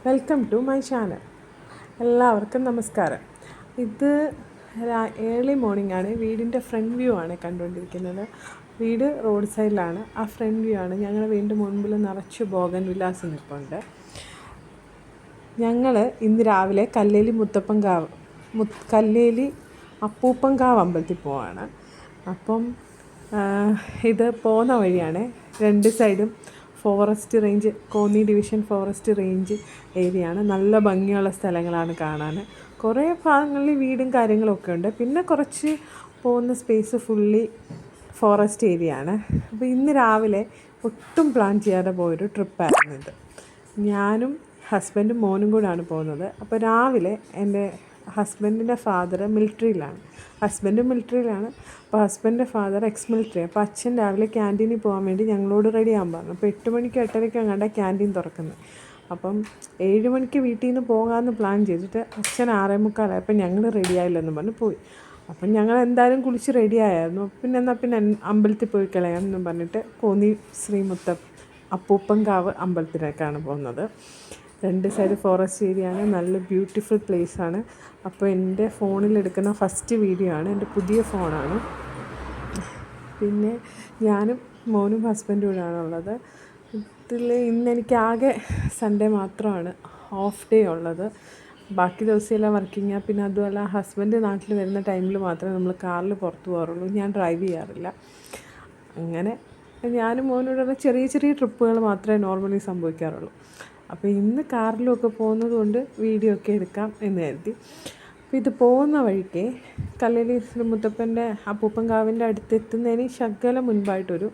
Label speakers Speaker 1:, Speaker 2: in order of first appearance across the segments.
Speaker 1: Welcome to my channel. എല്ലാവർക്കും നമസ്കാരം. ഇത് ഏർലി മോർണിംഗ് ആണ്. വീടിൻ്റെ ഫ്രണ്ട് വ്യൂ ആണ് കണ്ടുകൊണ്ടിരിക്കുന്നത്. വീട് റോഡ് സൈഡിലാണ്. ആ ഫ്രണ്ട് വ്യൂ ആണ്. ഞങ്ങളുടെ വീടിൻ്റെ മുൻപിൽ നിറച്ച് ബോഗൻ വില്ലാസ് നിൽപ്പുണ്ട്. ഞങ്ങൾ ഇന്ന് രാവിലെ കല്ലേലി അപ്പൂപ്പൻകാവ് അമ്പലത്തിൽ പോവാണ്. അപ്പം ഇത് പോകുന്ന വഴിയാണ്. രണ്ട് സൈഡും forest range, Konni division forest range ഏരിയയാണ്. നല്ല ഭംഗിയുള്ള സ്ഥലങ്ങളാണ് കാണാൻ. കുറേ ഭാഗങ്ങളിൽ വീടും കാര്യങ്ങളൊക്കെ ഉണ്ട്. പിന്നെ കുറച്ച് പോകുന്ന സ്പേസ് ഫുള്ളി ഫോറസ്റ്റ് ഏരിയ ആണ്. അപ്പോൾ ഇന്ന് രാവിലെ ഒട്ടും പ്ലാൻ ചെയ്യാതെ പോയൊരു ട്രിപ്പായിരുന്നു ഇത്. ഞാനും ഹസ്ബൻഡും മോനും കൂടാണ് പോകുന്നത്. അപ്പോൾ രാവിലെ എൻ്റെ ഹസ്ബൻഡിൻ്റെ ഫാദർ മിലിറ്ററിയിലാണ്. അപ്പോൾ ഹസ്ബൻഡിൻ്റെ ഫാദർ എക്സ് മിലിറ്ററി. അപ്പോൾ അച്ഛൻ രാവിലെ ക്യാൻറ്റീനിൽ പോകാൻ വേണ്ടി ഞങ്ങളോട് റെഡി ആകാൻ പറഞ്ഞു. അപ്പോൾ 8 മണിക്ക് 8:30 അങ്ങാണ്ട ക്യാൻറ്റീൻ തുറക്കുന്നത്. അപ്പം 7 മണിക്ക് വീട്ടിൽ നിന്ന് പോകാമെന്ന് പ്ലാൻ ചെയ്തിട്ട് അച്ഛൻ 6:45 അപ്പം ഞങ്ങൾ റെഡി ആയില്ലെന്ന് പറഞ്ഞ് പോയി. അപ്പം ഞങ്ങൾ എന്തായാലും കുളിച്ച് റെഡി ആയിരുന്നു. പിന്നെ അമ്പലത്തിൽ പോയി കളയാമെന്ന് പറഞ്ഞിട്ട് കോന്നി ശ്രീ അപ്പൂപ്പൻകാവ് അമ്പലത്തിലേക്കാണ് പോകുന്നത്. രണ്ട് സൈഡ് ഫോറസ്റ്റ് ഏരിയ ആണ്. നല്ല ബ്യൂട്ടിഫുൾ പ്ലേസാണ്. അപ്പോൾ എൻ്റെ ഫോണിലെടുക്കുന്ന ഫസ്റ്റ് വീഡിയോ ആണ്. എൻ്റെ പുതിയ ഫോണാണ്. പിന്നെ ഞാനും മോനും ഹസ്ബൻഡും കൂടെയാണുള്ളത്. ഇന്നെനിക്ക് ആകെ സൺഡേ മാത്രമാണ് ഓഫ് ഡേ ഉള്ളത്. ബാക്കി ദിവസമെല്ലാം വർക്കിങ്ങാണ്. പിന്നെ അതുമല്ല ഹസ്ബൻഡ് നാട്ടിൽ വരുന്ന ടൈമിൽ മാത്രമേ നമ്മൾ കാറിൽ പുറത്ത് പോകാറുള്ളൂ. ഞാൻ ഡ്രൈവ് ചെയ്യാറില്ല. അങ്ങനെ ഞാനും മോനോടുള്ള ചെറിയ ചെറിയ ട്രിപ്പുകൾ മാത്രമേ നോർമലി സംഭവിക്കാറുള്ളൂ. അപ്പോൾ ഇന്ന് കാറിലൊക്കെ പോകുന്നത് കൊണ്ട് വീഡിയോ ഒക്കെ എടുക്കാം എന്ന് കരുതി. അപ്പോൾ ഇത് പോകുന്ന വഴിക്ക് കല്ലേലി മുത്തപ്പൻ്റെ അപ്പൂപ്പൻകാവിൻ്റെ അടുത്തെത്തുന്നതിന് ശകലം മുൻപായിട്ടൊരു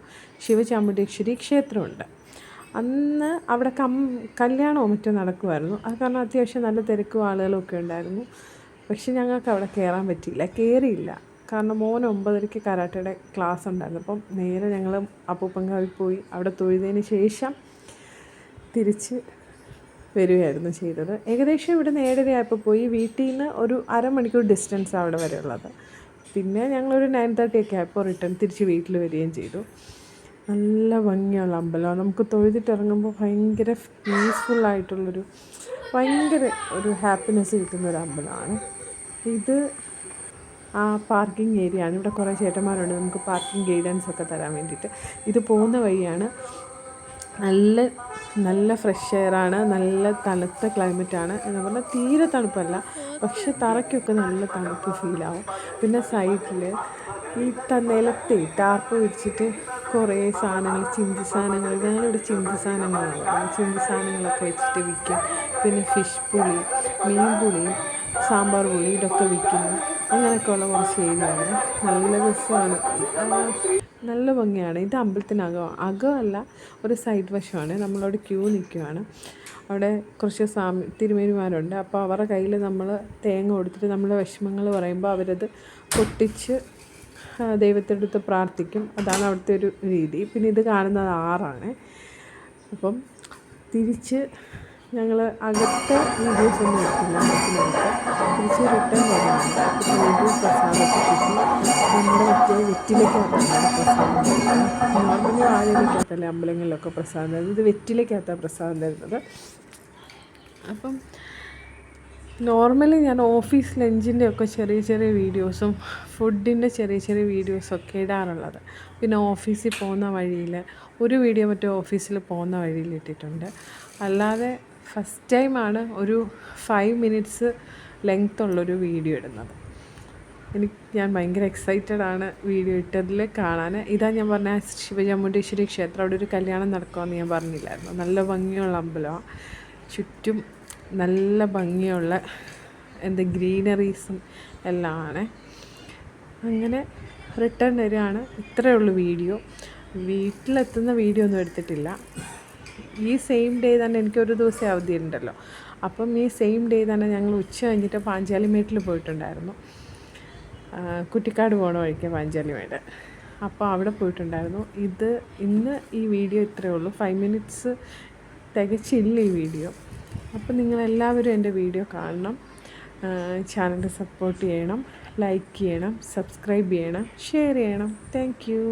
Speaker 1: ശിവചാമുണ്ടേശ്വരി ക്ഷേത്രമുണ്ട്. അന്ന് അവിടെ കല്യാണമോ മറ്റോ നടക്കുമായിരുന്നു. അത് കാരണം അത്യാവശ്യം നല്ല തിരക്കും ആളുകളൊക്കെ ഉണ്ടായിരുന്നു. പക്ഷെ ഞങ്ങൾക്ക് അവിടെ കയറിയില്ല. കാരണം മോന് 9:30 കരാട്ടയുടെ ക്ലാസ് ഉണ്ടായിരുന്നു. അപ്പം നേരെ ഞങ്ങൾ അപ്പൂപ്പൻകാവിൽ പോയി അവിടെ തൊഴുതതിന് ശേഷം തിരിച്ച് വരികയായിരുന്നു ചെയ്തത്. ഏകദേശം ഇവിടെ 7:30 ആയപ്പോൾ പോയി. വീട്ടിൽ നിന്ന് ഒരു അരമണിക്കൂർ ഡിസ്റ്റൻസ് അവിടെ വരെ ഉള്ളത്. പിന്നെ ഞങ്ങളൊരു 9:30 ഒക്കെ ആയപ്പോൾ തിരിച്ച് വീട്ടിൽ വരികയും ചെയ്തു. നല്ല ഭംഗിയുള്ള അമ്പലമാണ്. നമുക്ക് തൊഴുതിട്ടിറങ്ങുമ്പോൾ ഭയങ്കര പീസ്ഫുള്ളായിട്ടുള്ളൊരു ഭയങ്കര ഒരു ഹാപ്പിനെസ് കിട്ടുന്നൊരു അമ്പലമാണ് ഇത്. ആ പാർക്കിംഗ് ഏരിയ ആണ്. ഇവിടെ കുറേ ചേട്ടന്മാരുണ്ട് നമുക്ക് പാർക്കിംഗ് ഗൈഡൻസ് ഒക്കെ തരാൻ വേണ്ടിയിട്ട്. ഇത് പോകുന്ന വഴിയാണ്. നല്ല ഫ്രഷ് എയറാണ്. നല്ല തണുത്ത ക്ലൈമറ്റാണ്. എന്ന് പറഞ്ഞാൽ തീരെ തണുപ്പല്ല, പക്ഷെ തറയ്ക്കൊക്കെ നല്ല തണുപ്പ് ഫീലാവും. പിന്നെ സൈഡിൽ ഈ നിലത്തെ ടാർപ്പ് വിരിച്ചിട്ട് കുറേ സാധനങ്ങൾ, ചിന്തി സാധനങ്ങൾ, ഞങ്ങളിവിടെ ചിന്തി സാധനങ്ങളൊക്കെ വെച്ചിട്ട് വിൽക്കും. പിന്നെ ഫിഷ് പുളി, മീൻ പുളി, സാമ്പാർ പുളി ഇതൊക്കെ വിൽക്കുന്നു. അങ്ങനെയൊക്കെയുള്ള കുറച്ച് ഏരിയയാണ്. നല്ല രസമാണ്, നല്ല ഭംഗിയാണ്. ഇത് അകമല്ല, ഒരു സൈഡ് വശമാണ്. നമ്മളവിടെ ക്യൂ നിൽക്കുകയാണ്. അവിടെ കുറച്ച് തിരുമേനിമാരുണ്ട്. അപ്പോൾ അവരുടെ കയ്യിൽ നമ്മൾ തേങ്ങ കൊടുത്തിട്ട് നമ്മുടെ വിഷമങ്ങൾ പറയുമ്പോൾ അവരത് പൊട്ടിച്ച് ദൈവത്തിനടുത്ത് പ്രാർത്ഥിക്കും. അതാണ് അവിടുത്തെ ഒരു രീതി. പിന്നെ ഇത് കാണുന്നത് ആറാണ്. അപ്പം തിരിച്ച് ഞങ്ങൾ അകത്തെ വീഡിയോസ് ഒന്നും എടുത്തില്ല. തിരിച്ച് റിട്ടേൺ വരാണ്. പ്രസാദമൊക്കെ കിട്ടി. നമ്മുടെ വെറ്റിലേക്കകത്താണ് പ്രസാദം തരുന്നത്. നോർമലി വാഴയിലേക്കകത്തല്ലേ അമ്പലങ്ങളിലൊക്കെ പ്രസാദം തരുന്നത്. ഇത് വെറ്റിലേക്കകത്താണ് പ്രസാദം തരുന്നത്. അപ്പം നോർമലി ഞാൻ ഓഫീസ് ലഞ്ചിൻ്റെ ഒക്കെ ചെറിയ ചെറിയ വീഡിയോസും ഫുഡിൻ്റെ ചെറിയ വീഡിയോസൊക്കെ ഇടാറുള്ളത്. പിന്നെ ഓഫീസിൽ പോകുന്ന വഴിയിൽ ഒരു വീഡിയോ മറ്റോ ഓഫീസിൽ പോകുന്ന വഴിയിൽ ഇട്ടിട്ടുണ്ട്. അല്ലാതെ ഫസ്റ്റ് ടൈമാണ് ഒരു 5 മിനിറ്റ്സ് ലെങ്ത്തുള്ളൊരു വീഡിയോ ഇടുന്നത്. ഞാൻ ഭയങ്കര എക്സൈറ്റഡ് ആണ് വീഡിയോ ഇട്ടതിൽ കാണാൻ. ഇതാ ഞാൻ പറഞ്ഞ ശിവചാമുണ്ടേശ്വരി ക്ഷേത്രം. അവിടെ ഒരു കല്യാണം നടക്കുമെന്ന് ഞാൻ പറഞ്ഞില്ലായിരുന്നു. നല്ല ഭംഗിയുള്ള അമ്പലമാണ്. ചുറ്റും നല്ല ഭംഗിയുള്ള ഗ്രീനറീസും എല്ലാം ആണ്. അങ്ങനെ റിട്ടേൺ വരികയാണ്. ഇത്രയേ ഉള്ളൂ വീഡിയോ. വീട്ടിലെത്തുന്ന വീഡിയോ ഒന്നും എടുത്തിട്ടില്ല. ഈ സെയിം ഡേ തന്നെ എനിക്കൊരു ദിവസം അവധി ഉണ്ടല്ലോ. അപ്പം ഈ സെയിം ഡേ തന്നെ ഞങ്ങൾ ഉച്ച കഴിഞ്ഞിട്ട് പാഞ്ചാലിമേട്ടിൽ പോയിട്ടുണ്ടായിരുന്നു. കുറ്റിക്കാട് പോകണ വഴിക്ക് പാഞ്ചാലിമേട്. അപ്പോൾ അവിടെ പോയിട്ടുണ്ടായിരുന്നു. ഇന്ന് ഈ വീഡിയോ ഇത്രയേ ഉള്ളൂ. 5 മിനിറ്റ്സ് തികച്ചില്ല ഈ വീഡിയോ. അപ്പോൾ നിങ്ങളെല്ലാവരും എൻ്റെ വീഡിയോ കാണണം, ചാനൽ സപ്പോർട്ട് ചെയ്യണം, ലൈക്ക് ചെയ്യണം, സബ്സ്ക്രൈബ് ചെയ്യണം, ഷെയർ ചെയ്യണം. Thank you.